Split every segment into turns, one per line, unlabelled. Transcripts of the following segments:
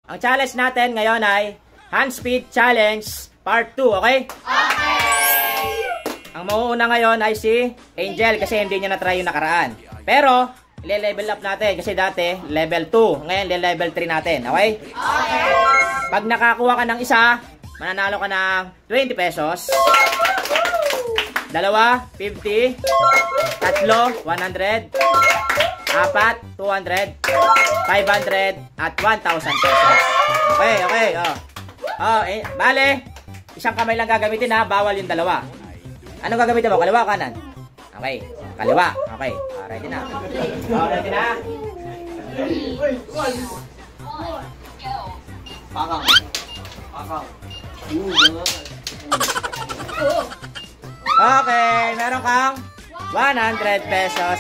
Ang challenge natin ngayon ay Hand Speed Challenge Part 2, okay?
Okay!
Ang mauuna ngayon ay si Angel kasi hindi niya na-try yung nakaraan. Pero, i-level up natin kasi dati level 2. Ngayon, level 3 natin, okay?
Okay!
Pag nakakuha ka ng isa, mananalo ka ng 20 pesos. Dalawa, 50. Tatlo, 100. Apat, 200. 500 at 1,000 pesos. Okay, okay. Bale, isang kamay lang gagamitin ha. Bawal yung dalawa. Anong gagamitin mo? Kaliwa o kanan? Okay, kaliwa. Okay, ready na. Ready na?
Pakang. Pakang.
Okay, meron kang 100 pesos.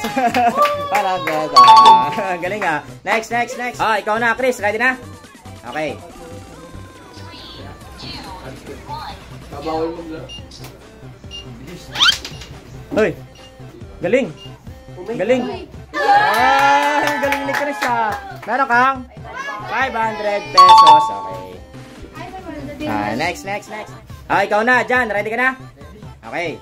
100. Galing ah. Next. Ikaw na, Chris. Ready na? Okay.
Kabawal mo lang.
Hoy. Galing. Galing ni Chris ah. Meron kang 500 pesos. Okay. Next. Ikaw na, Jan. Ready ka na? Okay.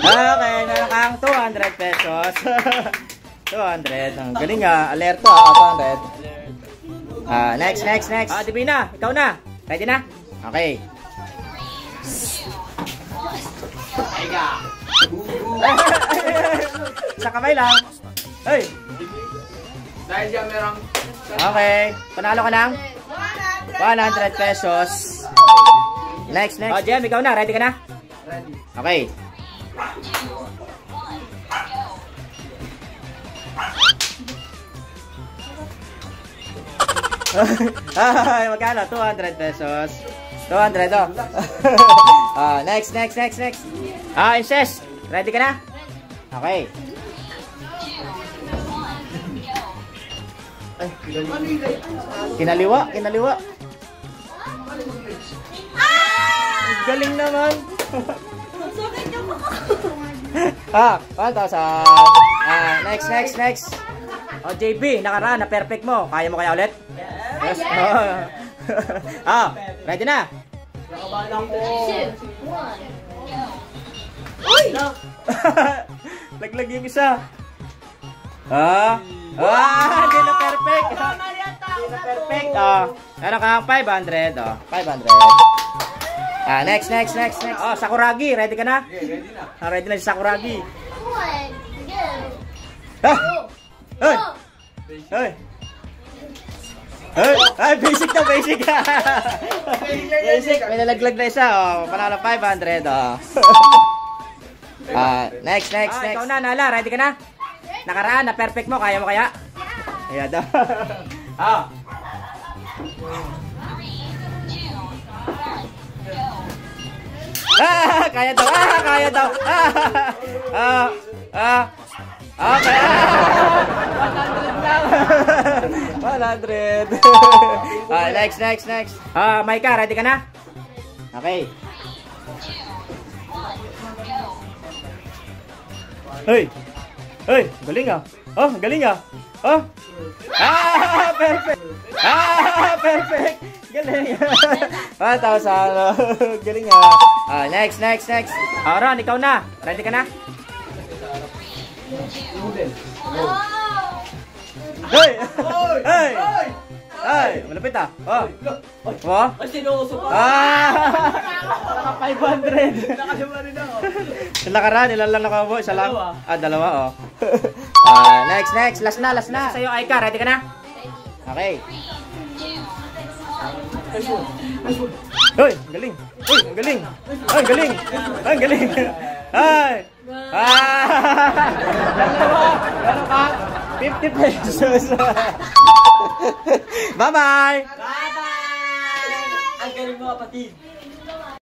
Okay, meron kang 200 pesos. 200. Ang galing nga. Alerto ah. 200. Next. Divina, ikaw na. Ready na? Okay. Sa kamay lang. Hey.
Dahil dyan merong...
Okay. Panalo ka ng 100 pesos. Next. Jem, ikaw na. Ready ka na?
Ready.
Okay. Magkano? 200 pesos. 200 oh. Next. Inces. Ready ka na? Okay. Kinaliwa. Galing naman. 1,000. Next. JB, nakaraan na perfect mo. Kaya mo kaya ulit? Yes. Ready na?
Nakabalang ko.
2, 1, go. Uy!
Laglag yung isa. Hindi na perfect. Hindi na perfect. Meron kang 500. 500. Next. Sakuragi. Ready ka na?
Okay, ready na.
Ready na si Sakuragi.
1, go.
Hey. Ay, basic. May nalaglag na isa. Panalo 500. Next. Ikaw na, Nala. Ready ka na? Nakaraan na perfect mo. Kaya mo kaya? Kaya daw. Kaya daw. Okay. 100 lang. 100. Next. Maika, ready ka na? Okay. Hey, galing ah. Perfect. Galing. 1,000. Galing ah. Next. Ron, ikaw na. Ready ka na? Hey, malapit ah.
Ay, sinuso pa.
Naka 500.
Nakasama rin ako.
Nakaraan, ilan lang nakabuo? Isa lang? Dalawa. Next. Last na. Sa'yo, Aika. Ready ka na? Okay. Galing. Ang galing. Dalawa. Meron ka 50 pesos. Bye-bye.
Ang galing mo, kapatid.